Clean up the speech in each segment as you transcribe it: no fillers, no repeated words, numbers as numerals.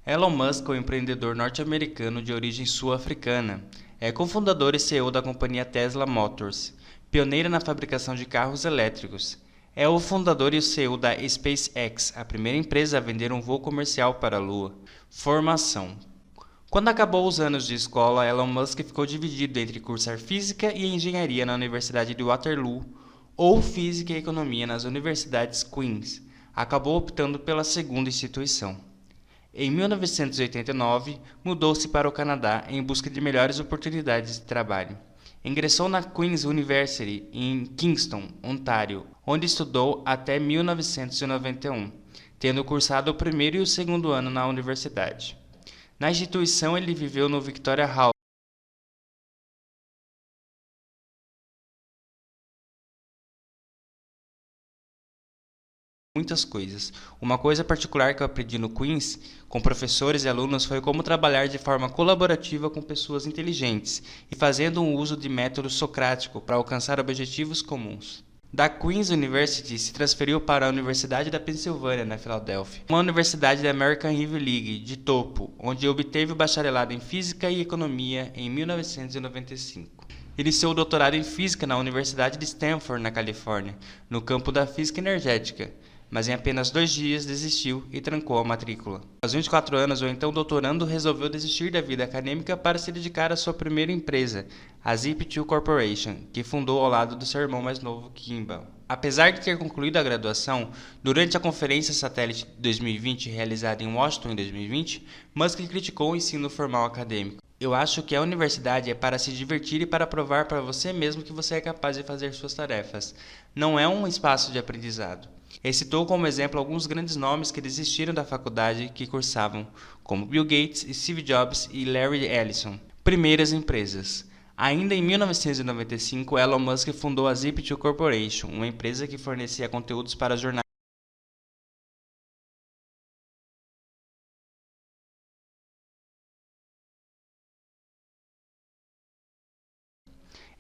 Elon Musk é um empreendedor norte-americano de origem sul-africana. É cofundador e CEO da companhia Tesla Motors, pioneira na fabricação de carros elétricos. É o fundador e o CEO da SpaceX, a primeira empresa a vender um voo comercial para a Lua. Formação. Quando acabou os anos de escola, Elon Musk ficou dividido entre cursar física e engenharia na Universidade de Waterloo ou física e economia nas universidades Queen's. Acabou optando pela segunda instituição. Em 1989, mudou-se para o Canadá em busca de melhores oportunidades de trabalho. Ingressou na Queen's University em Kingston, Ontário, onde estudou até 1991, tendo cursado o primeiro e o segundo ano na universidade. Na instituição, ele viveu no Victoria House, muitas coisas. Uma coisa particular que eu aprendi no Queen's, com professores e alunos, foi como trabalhar de forma colaborativa com pessoas inteligentes e fazendo um uso de método socrático para alcançar objetivos comuns. Da Queen's University se transferiu para a Universidade da Pensilvânia, na Filadélfia, uma universidade da American Ivy League de topo, onde obteve o bacharelado em Física e Economia em 1995. Iniciou o doutorado em Física na Universidade de Stanford, na Califórnia, no campo da física energética, mas em apenas 2 dias desistiu e trancou a matrícula. Aos 24 anos, o então doutorando resolveu desistir da vida acadêmica para se dedicar à sua primeira empresa, a Zip2 Corporation, que fundou ao lado do seu irmão mais novo, Kimball. Apesar de ter concluído a graduação, durante a Conferência Satélite 2020 realizada em Washington em 2020, Musk criticou o ensino formal acadêmico. Eu acho que a universidade é para se divertir e para provar para você mesmo que você é capaz de fazer suas tarefas. Não é um espaço de aprendizado. Ele citou como exemplo alguns grandes nomes que desistiram da faculdade que cursavam, como Bill Gates, Steve Jobs e Larry Ellison. Primeiras empresas. Ainda em 1995, Elon Musk fundou a Zip2 Corporation, uma empresa que fornecia conteúdos para jornais.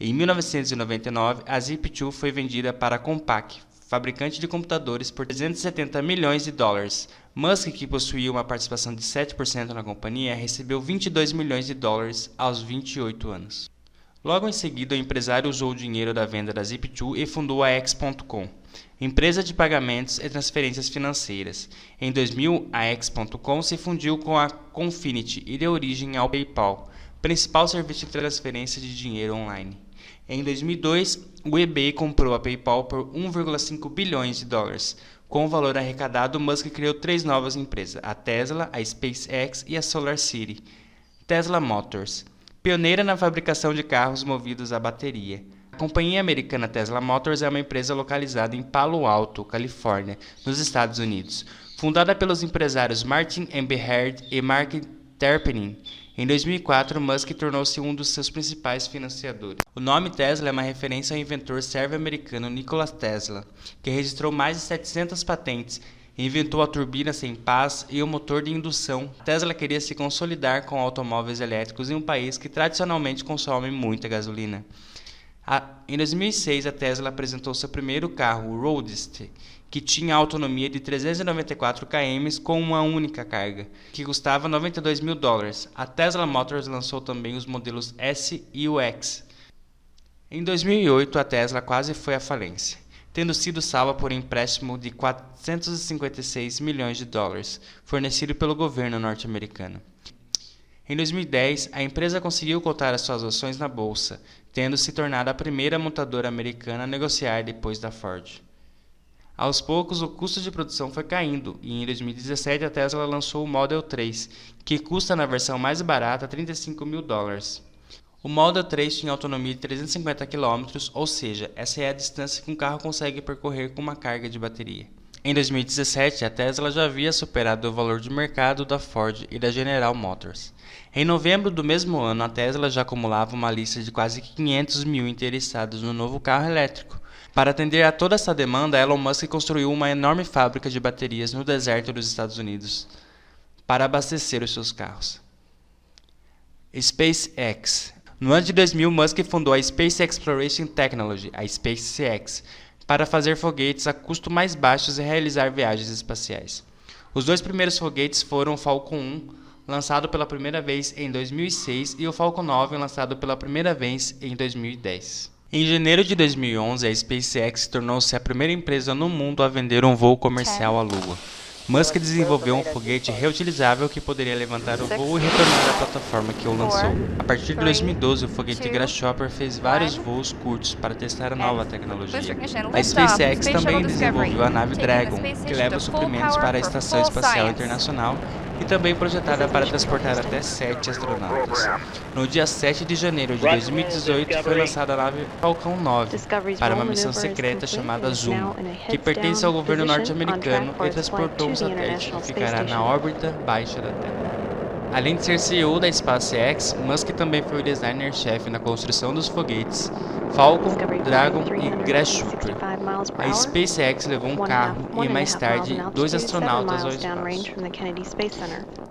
Em 1999, a Zip2 foi vendida para a Compaq, fabricante de computadores, por 370 milhões de dólares. Musk, que possuía uma participação de 7% na companhia, recebeu 22 milhões de dólares aos 28 anos. Logo em seguida, o empresário usou o dinheiro da venda da Zip2 e fundou a X.com, empresa de pagamentos e transferências financeiras. Em 2000, a X.com se fundiu com a Confinity e deu origem ao PayPal, principal serviço de transferência de dinheiro online. Em 2002, o eBay comprou a PayPal por 1,5 bilhões de dólares. Com o valor arrecadado, Musk criou 3 novas empresas, a Tesla, a SpaceX e a SolarCity. Tesla Motors, pioneira na fabricação de carros movidos a bateria. A companhia americana Tesla Motors é uma empresa localizada em Palo Alto, Califórnia, nos Estados Unidos. Fundada pelos empresários Martin Eberhard e Mark Tarpenning, em 2004, Musk tornou-se um dos seus principais financiadores. O nome Tesla é uma referência ao inventor sérvio-americano Nikola Tesla, que registrou mais de 700 patentes, inventou a turbina sem pás e o motor de indução. Tesla queria se consolidar com automóveis elétricos em um país que tradicionalmente consome muita gasolina. Em 2006, a Tesla apresentou seu primeiro carro, o Roadster, que tinha autonomia de 394 km com uma única carga, que custava 92 mil dólares. A Tesla Motors lançou também os modelos S e o X. Em 2008, a Tesla quase foi à falência, tendo sido salva por um empréstimo de 456 milhões de dólares, fornecido pelo governo norte-americano. Em 2010, a empresa conseguiu cotar as suas ações na bolsa, tendo se tornado a primeira montadora americana a negociar depois da Ford. Aos poucos, o custo de produção foi caindo e em 2017 a Tesla lançou o Model 3, que custa na versão mais barata 35 mil dólares. O Model 3 tinha autonomia de 350 km, ou seja, essa é a distância que um carro consegue percorrer com uma carga de bateria. Em 2017, a Tesla já havia superado o valor de mercado da Ford e da General Motors. Em novembro do mesmo ano, a Tesla já acumulava uma lista de quase 500 mil interessados no novo carro elétrico. Para atender a toda essa demanda, Elon Musk construiu uma enorme fábrica de baterias no deserto dos Estados Unidos para abastecer os seus carros. SpaceX. No ano de 2000, Musk fundou a Space Exploration Technology, a SpaceX, para fazer foguetes a custo mais baixos e realizar viagens espaciais. Os dois primeiros foguetes foram o Falcon 1, lançado pela primeira vez em 2006, e o Falcon 9, lançado pela primeira vez em 2010. Em janeiro de 2011, a SpaceX tornou-se a primeira empresa no mundo a vender um voo comercial à Lua. Musk desenvolveu um foguete reutilizável que poderia levantar o voo e retornar à plataforma que o lançou. A partir de 2012, o foguete Grasshopper fez vários voos curtos para testar a nova tecnologia. A SpaceX também desenvolveu a nave Dragon, que leva suprimentos para a Estação Espacial Internacional, e também projetada para transportar até 7 astronautas. No dia 7 de janeiro de 2018, foi lançada a nave Falcon 9 para uma missão secreta chamada Zoom, que pertence ao governo norte-americano e transportou um satélite que ficará na órbita baixa da Terra. Além de ser CEO da SpaceX, Musk também foi o designer-chefe na construção dos foguetes Falcon, Dragon e Grasshopper. A SpaceX levou um carro e, mais tarde, 2 astronautas ao espaço.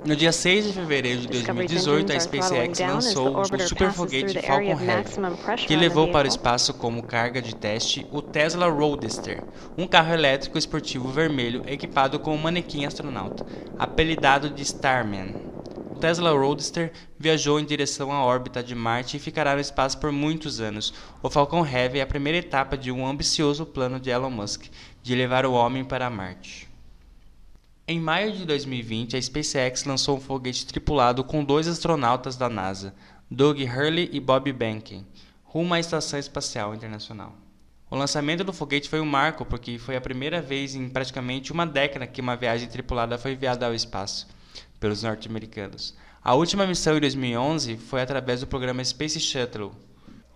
No dia 6 de fevereiro de 2018, a SpaceX lançou o superfoguete Falcon Heavy, que levou para o espaço como carga de teste o Tesla Roadster, um carro elétrico esportivo vermelho equipado com um manequim astronauta, apelidado de Starman. O Tesla Roadster viajou em direção à órbita de Marte e ficará no espaço por muitos anos. O Falcon Heavy é a primeira etapa de um ambicioso plano de Elon Musk de levar o homem para Marte. Em maio de 2020, a SpaceX lançou um foguete tripulado com 2 astronautas da NASA, Doug Hurley e Bob Behnken, rumo à Estação Espacial Internacional. O lançamento do foguete foi um marco porque foi a primeira vez em praticamente uma década que uma viagem tripulada foi enviada ao espaço pelos norte-americanos. A última missão em 2011 foi através do programa Space Shuttle.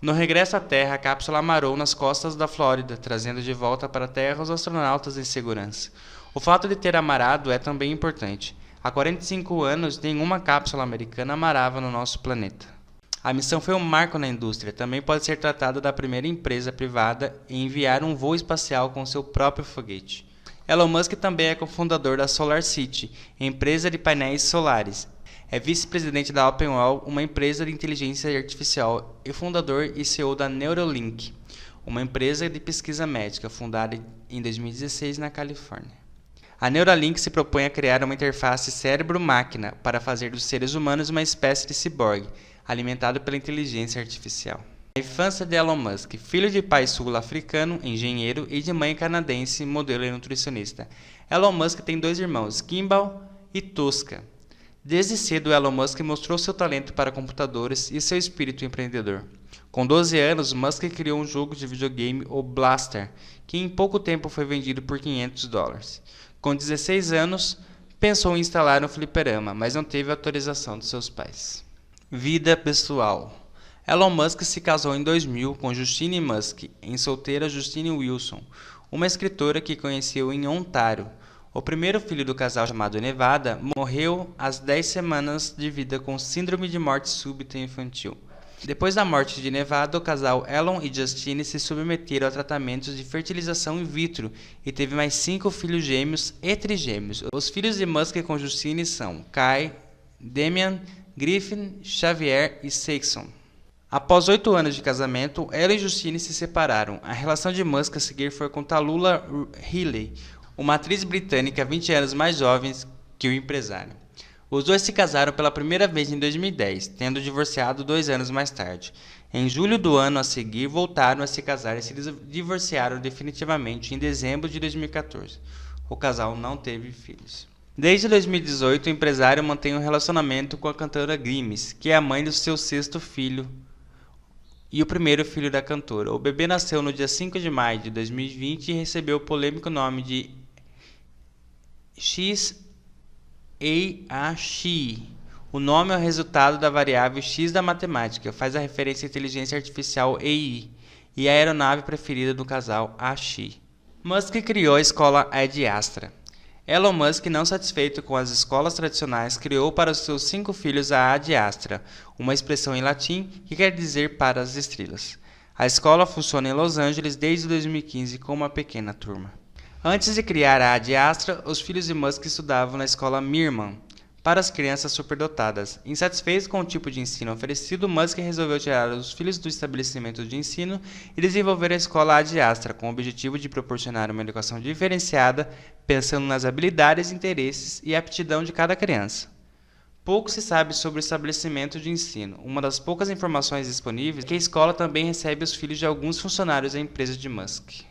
No regresso à Terra, a cápsula amarrou nas costas da Flórida, trazendo de volta para a Terra os astronautas em segurança. O fato de ter amarrado é também importante. Há 45 anos, nenhuma cápsula americana amarrava no nosso planeta. A missão foi um marco na indústria. Também pode ser tratada da primeira empresa privada em enviar um voo espacial com seu próprio foguete. Elon Musk também é cofundador da SolarCity, empresa de painéis solares. É vice-presidente da OpenAI, uma empresa de inteligência artificial, e fundador e CEO da Neuralink, uma empresa de pesquisa médica fundada em 2016 na Califórnia. A Neuralink se propõe a criar uma interface cérebro-máquina para fazer dos seres humanos uma espécie de ciborgue, alimentado pela inteligência artificial. A infância de Elon Musk, filho de pai sul-africano, engenheiro, e de mãe canadense, modelo e nutricionista. Elon Musk tem 2 irmãos, Kimball e Tosca. Desde cedo, Elon Musk mostrou seu talento para computadores e seu espírito empreendedor. Com 12 anos, Musk criou um jogo de videogame, o Blaster, que em pouco tempo foi vendido por $500. Com 16 anos, pensou em instalar um fliperama, mas não teve autorização de seus pais. Vida pessoal. Elon Musk se casou em 2000 com Justine Musk, em solteira Justine Wilson, uma escritora que conheceu em Ontário. O primeiro filho do casal, chamado Nevada, morreu às 10 semanas de vida com síndrome de morte súbita infantil. Depois da morte de Nevada, o casal Elon e Justine se submeteram a tratamentos de fertilização in vitro e teve mais 5 filhos gêmeos e trigêmeos. Os filhos de Musk com Justine são Kai, Damian, Griffin, Xavier e Saxon. Após 8 anos de casamento, ela e Justine se separaram. A relação de Musk a seguir foi com Tallulah Riley, uma atriz britânica 20 anos mais jovem que o empresário. Os dois se casaram pela primeira vez em 2010, tendo divorciado 2 anos mais tarde. Em julho do ano a seguir, voltaram a se casar e se divorciaram definitivamente em dezembro de 2014. O casal não teve filhos. Desde 2018, o empresário mantém um relacionamento com a cantora Grimes, que é a mãe do seu 6º filho e o primeiro filho da cantora. O bebê nasceu no dia 5 de maio de 2020 e recebeu o polêmico nome de X-A-X. O nome é o resultado da variável x da matemática, faz a referência à inteligência artificial AI e a aeronave preferida do casal AX. Musk criou a escola Ad Astra. Elon Musk, não satisfeito com as escolas tradicionais, criou para os seus 5 filhos a Ad Astra, uma expressão em latim que quer dizer para as estrelas. A escola funciona em Los Angeles desde 2015 com uma pequena turma. Antes de criar a Ad Astra, os filhos de Musk estudavam na escola Mirman. para as crianças superdotadas. Insatisfeito com o tipo de ensino oferecido, Musk resolveu tirar os filhos do estabelecimento de ensino e desenvolver a escola Ad Astra, com o objetivo de proporcionar uma educação diferenciada, pensando nas habilidades, interesses e aptidão de cada criança. Pouco se sabe sobre o estabelecimento de ensino. Uma das poucas informações disponíveis é que a escola também recebe os filhos de alguns funcionários da empresa de Musk.